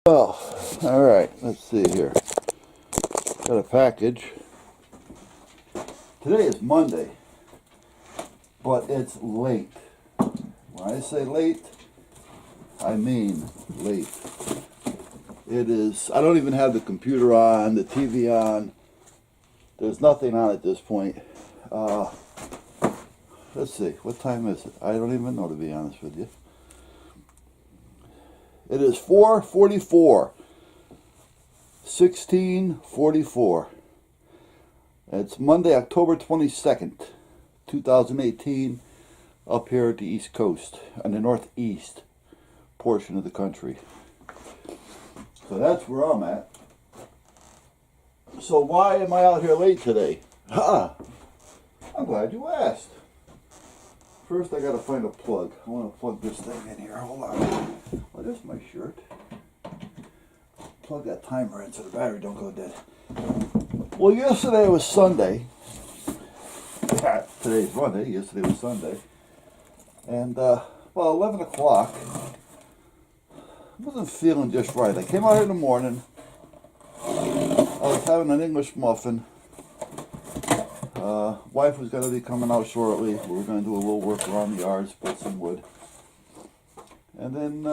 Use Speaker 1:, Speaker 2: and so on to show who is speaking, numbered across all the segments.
Speaker 1: Well, all right, let's see here. Got a package. Today is Monday, but it's late. When I say late, I mean late. It is, I don't even have the computer on, the TV on. There's nothing on at this point. Let's see, what time is it? I don't even know, to be honest with you. It is 4:44. 16:44. It's Monday, October 22nd, 2018, up here at the East Coast, on the northeast portion of the country. So that's where I'm at. So why am I out here late today? I'm glad you asked. First, I gotta find a plug. I want to plug this thing in here. Hold on. Oh, there's my shirt. Plug that timer in so the battery don't go dead. Well, yesterday was Sunday. Yeah, today's Monday. Yesterday was Sunday. And, about 11 o'clock, I wasn't feeling just right. I came out here in the morning. I was having an English muffin. Wife was going to be coming out shortly. We were going to do a little work around the yard, split some wood. And then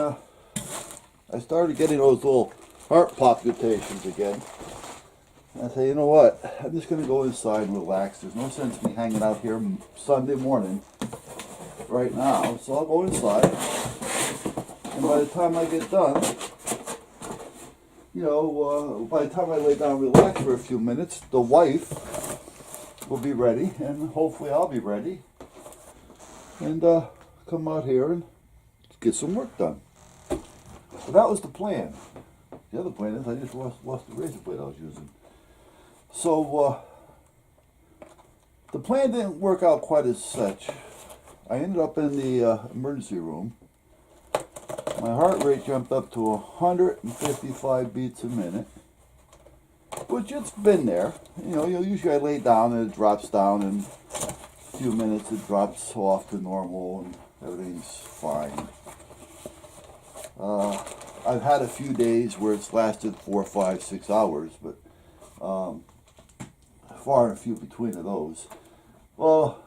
Speaker 1: I started getting those little heart palpitations again. And I said, you know what? I'm just going to go inside and relax. There's no sense in me hanging out here Sunday morning right now. So I'll go inside. And by the time I get done, by the time I lay down and relax for a few minutes, the wife will be ready, and hopefully I'll be ready, and come out here and get some work done. So that was the plan. The other plan is I just lost the razor blade I was using. So the plan didn't work out quite as such. I ended up in the emergency room. My heart rate jumped up to 155 beats a minute, which it's been there. Usually I lay down and it drops down, and a few minutes it drops off to normal and everything's fine. I've had a few days where it's lasted 4, 5, 6 hours, but far and few between of those. Well,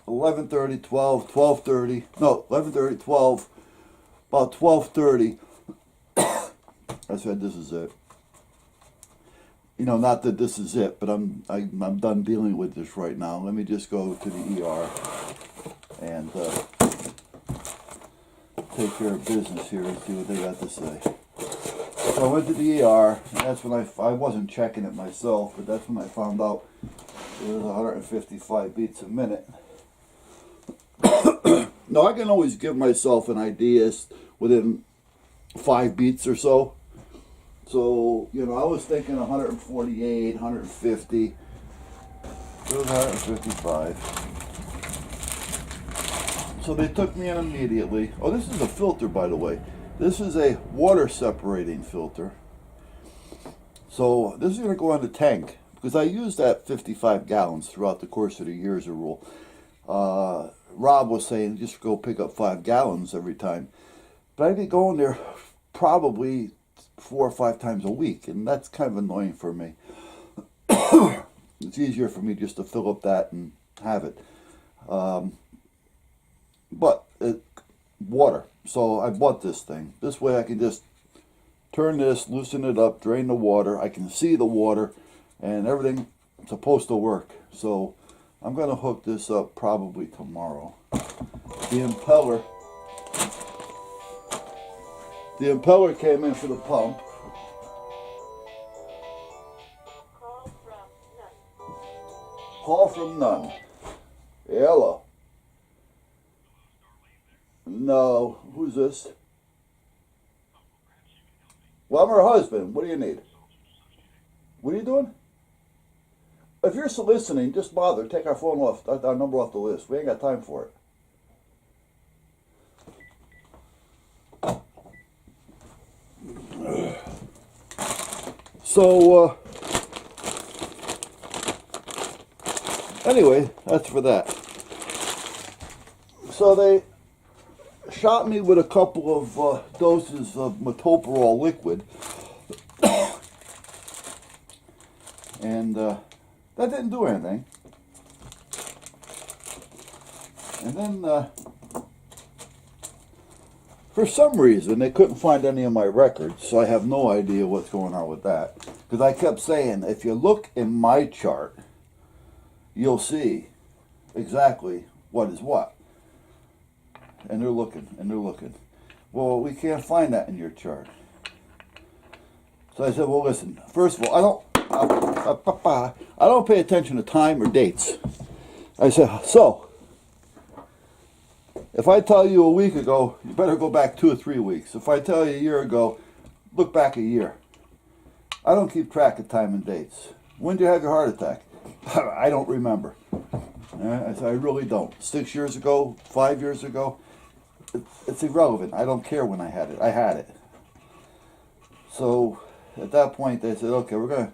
Speaker 1: 11:30, 12, 12:30, no, 11:30, 12, about 12:30, I said, this is it. Not that this is it, but I'm done dealing with this right now. Let me just go to the ER and take care of business here and see what they got to say. So I went to the ER, and that's when I wasn't checking it myself, but that's when I found out it was 155 beats a minute. Now, I can always give myself an idea within 5 beats or so. So, I was thinking 148, 150. It was 155. So they took me in immediately. Oh, this is a filter, by the way. This is a water separating filter. So this is going to go on the tank, because I used that 55 gallons throughout the course of the year as a rule. Rob was saying just go pick up 5 gallons every time. But I'd be going there probably 4 or 5 times a week, and that's kind of annoying for me. It's easier for me just to fill up that and have it. Water. So I bought this thing. This way I can just turn this, loosen it up, drain the water. I can see the water, and everything's supposed to work. So I'm going to hook this up probably tomorrow. The impeller came in for the pump. Call from none. Hello. No. Who's this? Well, I'm her husband. What do you need? What are you doing? If you're soliciting, just bother. Take our phone off, our number off the list. We ain't got time for it. So, anyway, that's for that. So they shot me with a couple of doses of metoprolol liquid, and that didn't do anything. And then, for some reason, they couldn't find any of my records, so I have no idea what's going on with that. Because I kept saying, if you look in my chart, you'll see exactly what is what. And they're looking, and they're looking. Well, we can't find that in your chart. So I said, well, listen, first of all, I don't pay attention to time or dates. I said, so, if I tell you a week ago, you better go back 2 or 3 weeks. If I tell you a year ago, look back a year. I don't keep track of time and dates. When did you have your heart attack? I don't remember. I said, I really don't. 6 years ago, 5 years ago, it's irrelevant. I don't care when I had it. I had it. So at that point, they said, okay, we're going to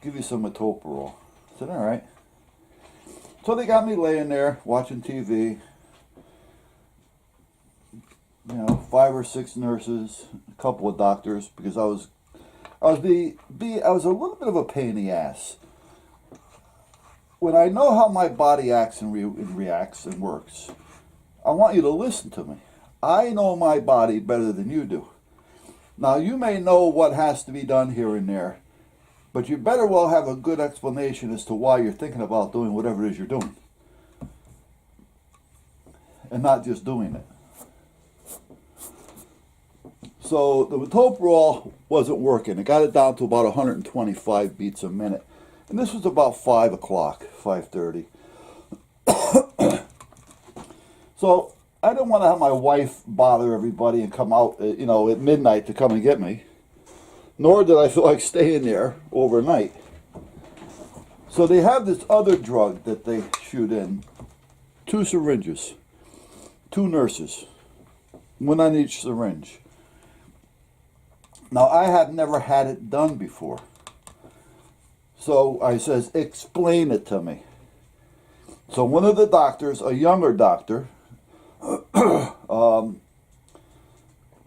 Speaker 1: give you some metoprolol. I said, all right. So they got me laying there watching TV. 5 or 6 nurses, a couple of doctors, because I was a little bit of a pain in the ass. When I know how my body acts and reacts and works, I want you to listen to me. I know my body better than you do. Now, you may know what has to be done here and there, but you better well have a good explanation as to why you're thinking about doing whatever it is you're doing. And not just doing it. So the metoprolol wasn't working. It got it down to about 125 beats a minute. And this was about 5 o'clock, 5:30. So I didn't want to have my wife bother everybody and come out, at midnight to come and get me. Nor did I feel like staying there overnight. So they have this other drug that they shoot in. 2 syringes. 2 nurses. 1 on each syringe. Now, I had never had it done before. So I says, explain it to me. So one of the doctors, a younger doctor,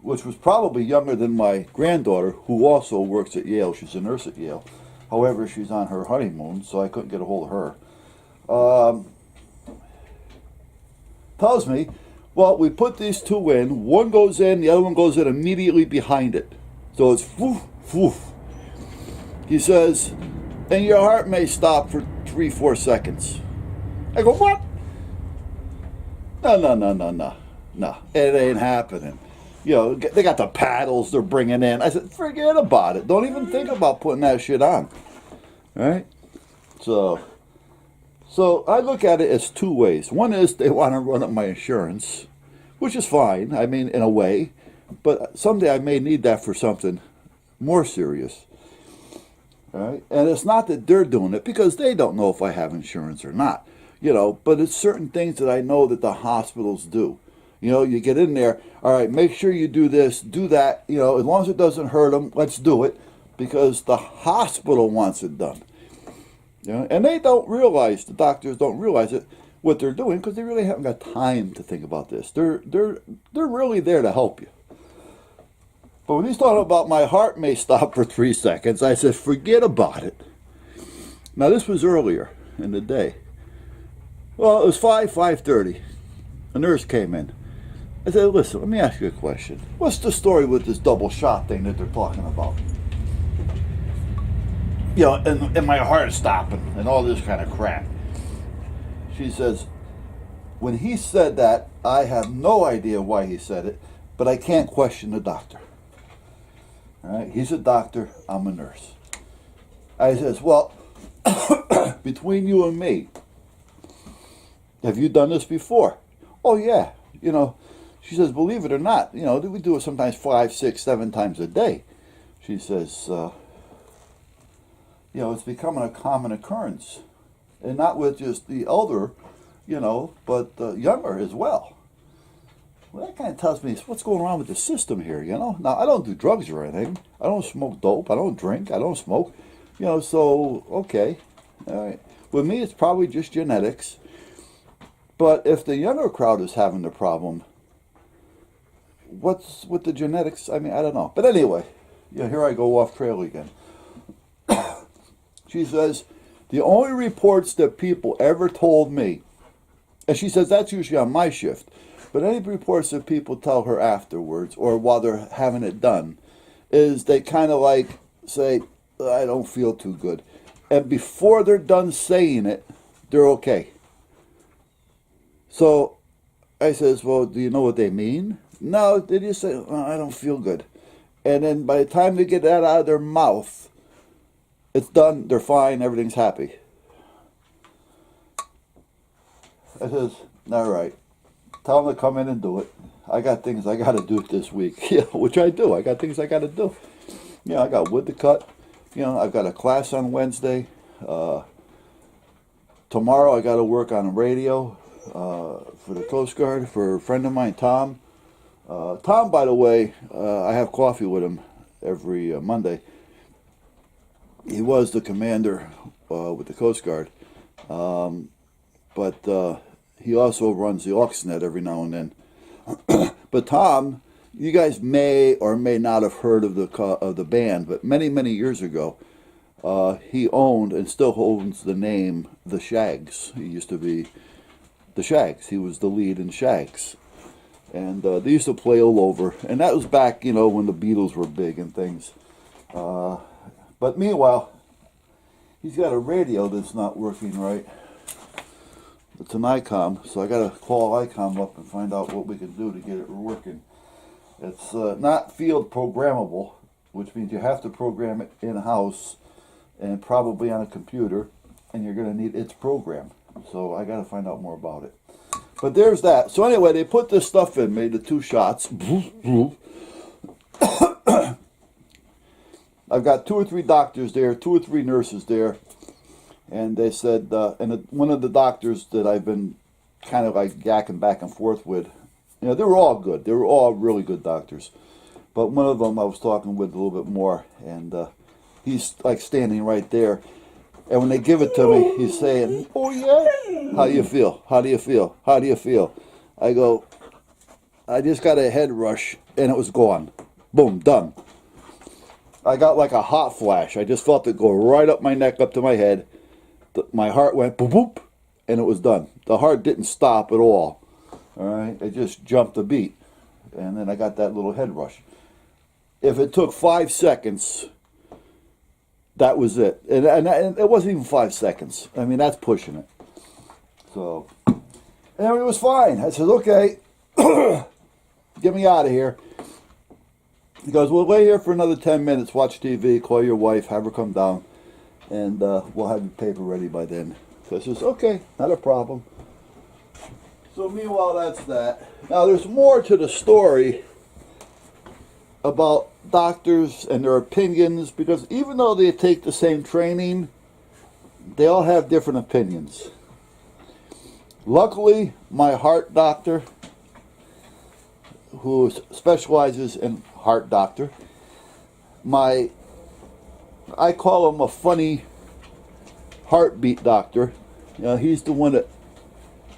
Speaker 1: which was probably younger than my granddaughter, who also works at Yale. She's a nurse at Yale. However, she's on her honeymoon, so I couldn't get a hold of her. Tells me, well, we put these 2 in. One goes in, the other one goes in immediately behind it. So it's woof, woof. He says, and your heart may stop for 3-4 seconds. I go, what? No. It ain't happening. They got the paddles they're bringing in. I said, forget about it. Don't even think about putting that shit on. All right? So I look at it as 2 ways. One is they want to run up my insurance, which is fine. I mean, in a way. But someday I may need that for something more serious. All right? And it's not that they're doing it, because they don't know if I have insurance or not. But it's certain things that I know that the hospitals do. You get in there, all right, make sure you do this, do that. As long as it doesn't hurt them, let's do it, because the hospital wants it done. And they don't realize, the doctors don't realize it, what they're doing, because they really haven't got time to think about this. They're really there to help you. But when he's talking about my heart may stop for 3 seconds, I said, forget about it. Now, this was earlier in the day. Well, it was 5:30. A nurse came in. I said, listen, let me ask you a question. What's the story with this double shot thing that they're talking about? And my heart stopping and all this kind of crap. She says, when he said that, I have no idea why he said it, but I can't question the doctor. All right? He's a doctor, I'm a nurse. I says, well, between you and me, have you done this before? Oh, yeah. She says, believe it or not, we do it sometimes 5, 6, 7 times a day. She says, it's becoming a common occurrence. And not with just the elder, but younger as well. Well, that kind of tells me what's going on with the system here, Now, I don't do drugs or anything. I don't smoke dope. I don't drink. I don't smoke. So, okay. All right. With me, it's probably just genetics. But if the younger crowd is having the problem, what's with the genetics? I mean, I don't know. But anyway, yeah, here I go off trail again. She says, the only reports that people ever told me, and she says that's usually on my shift, but any reports that people tell her afterwards or while they're having it done is they kind of like say, I don't feel too good. And before they're done saying it, they're okay. So I says, well, do you know what they mean? No, they just say, I don't feel good. And then by the time they get that out of their mouth, it's done, they're fine, everything's happy. I says, all right, tell them to come in and do it. I got things I got to do this week, which I do. I got things I got to do. I got wood to cut. I've got a class on Wednesday. Tomorrow I got to work on a radio for the Coast Guard for a friend of mine, Tom. Tom, by the way, I have coffee with him every Monday. He was the commander with the Coast Guard. But he also runs the AuxNet every now and then. But Tom, you guys may or may not have heard of the band, but many, many years ago, he owned and still owns the name The Shags. He used to be The Shags. He was the lead in Shags. And they used to play all over. And that was back, when the Beatles were big and things. But meanwhile, he's got a radio that's not working right. It's an ICOM, so I got to call ICOM up and find out what we can do to get it working. It's not field programmable, which means you have to program it in-house and probably on a computer, and you're going to need its program. So I got to find out more about it. But there's that. So anyway, they put this stuff in, made the 2 shots. I've got 2 or 3 doctors there, 2 or 3 nurses there. And they said, one of the doctors that I've been kind of like yakking back and forth with, they were all good. They were all really good doctors. But one of them I was talking with a little bit more, and he's like standing right there. And when they give it to me, he's saying, oh yeah? How do you feel? How do you feel? How do you feel? I go, I just got a head rush, and it was gone. Boom, done. I got like a hot flash. I just felt it go right up my neck, up to my head. My heart went boop, boop, and it was done. The heart didn't stop at all. All right, it just jumped a beat, and then I got that little head rush. If it took 5 seconds, that was it. And it wasn't even 5 seconds. I mean, that's pushing it. So, and it was fine. I said, okay, get me out of here. He goes, well, wait here for another 10 minutes, watch TV, call your wife, have her come down, and we'll have your paper ready by then. So I says, okay, not a problem. So meanwhile, that's that. Now, there's more to the story about doctors and their opinions, because even though they take the same training, they all have different opinions. Luckily, my heart doctor, who specializes in heart doctor, I call him a funny heartbeat doctor. He's the one that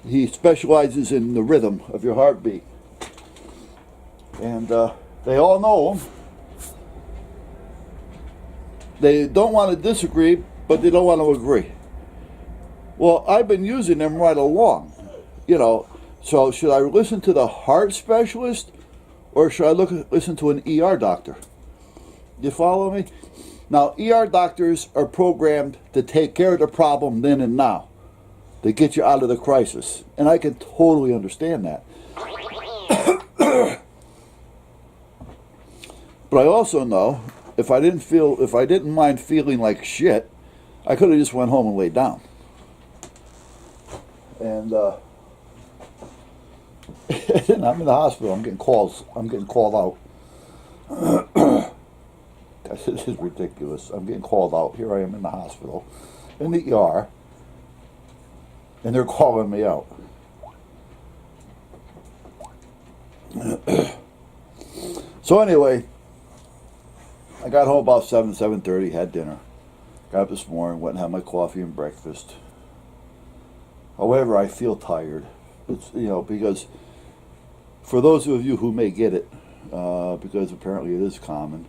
Speaker 1: he specializes in the rhythm of your heartbeat. And they all know him. They don't want to disagree, but they don't want to agree. Well, I've been using them right along. So should I listen to the heart specialist, or should I listen to an ER doctor? You follow me? Now, ER doctors are programmed to take care of the problem then and now, to get you out of the crisis. And I can totally understand that. But I also know if I didn't mind feeling like shit, I could have just went home and laid down. And and I'm in the hospital. I'm getting called out. This is ridiculous. I'm getting called out. Here I am in the hospital, in the ER, and they're calling me out. So anyway, I got home about 7:30, had dinner. Got up this morning, went and had my coffee and breakfast. However, I feel tired. It's, because for those of you who may get it, because apparently it is common.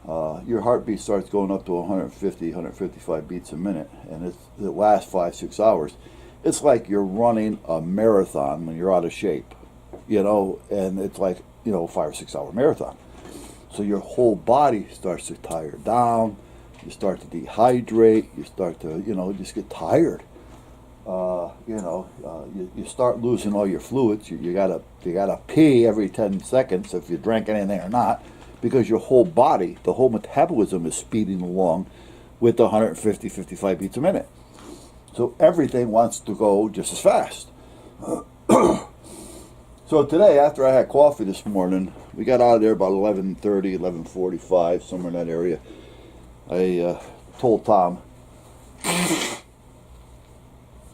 Speaker 1: Your heartbeat starts going up to 150, 155 beats a minute, and it lasts 5-6 hours. It's like you're running a marathon when you're out of shape, and it's like, 5 or 6 hour marathon. So your whole body starts to tire down, you start to dehydrate, you start to, just get tired. You start losing all your fluids. You gotta pee every 10 seconds if you drank anything or not, because your whole body, the whole metabolism is speeding along with 150, 55 beats a minute. So everything wants to go just as fast. So today, after I had coffee this morning, we got out of there about 11:30, 11:45, somewhere in that area. I told Tom,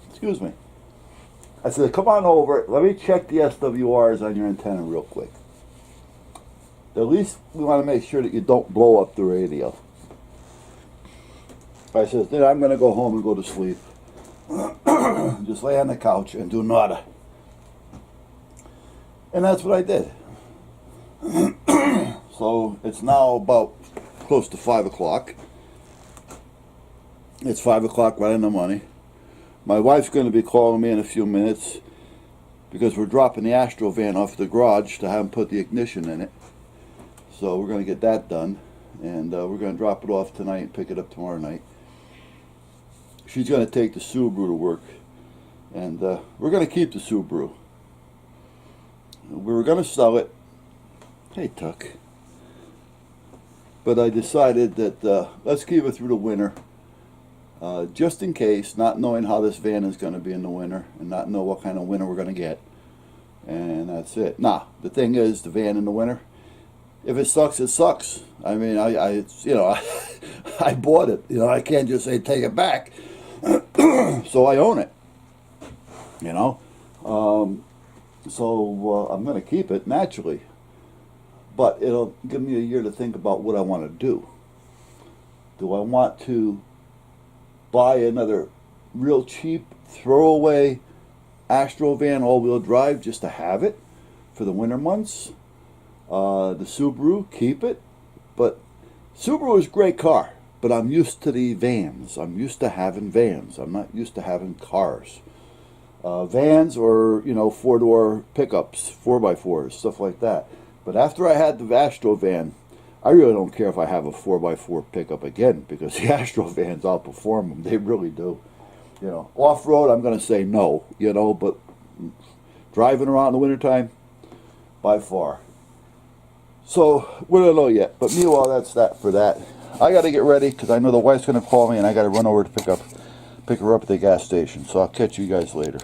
Speaker 1: excuse me, I said, come on over, let me check the SWRs on your antenna real quick. At least we want to make sure that you don't blow up the radio. I said, then I'm going to go home and go to sleep. Just lay on the couch and do nada. And that's what I did. So it's now about close to 5 o'clock. It's 5 o'clock right on the money. My wife's going to be calling me in a few minutes because we're dropping the Astro van off the garage to have them put the ignition in it. So we're going to get that done, and we're going to drop it off tonight and pick it up tomorrow night. She's going to take the Subaru to work, and we're going to keep the Subaru. We were going to sell it. Hey, Tuck. But I decided that let's keep it through the winter. Just in case, not knowing how this van is going to be in the winter and not know what kind of winter we're going to get. And that's it. Now, the thing is, the van in the winter, if it sucks, it sucks. I mean, I I bought it. I can't just say take it back. So I own it. So I'm going to keep it naturally. But it'll give me a year to think about what I want to do. Do I want to buy another real cheap throwaway Astro van all-wheel drive just to have it for the winter months? The Subaru, keep it. But Subaru is a great car, but I'm used to the vans. I'm used to having vans. I'm not used to having cars. Vans or, four-door pickups, 4x4s, stuff like that. But after I had the Astro van, I really don't care if I have a 4x4 pickup again, because the Astro vans outperform them. They really do. Off-road, I'm going to say no, but driving around in the wintertime, by far. So, we don't know yet. But meanwhile, that's that for that. I got to get ready, because I know the wife's going to call me, and I got to run over to pick her up at the gas station. So I'll catch you guys later.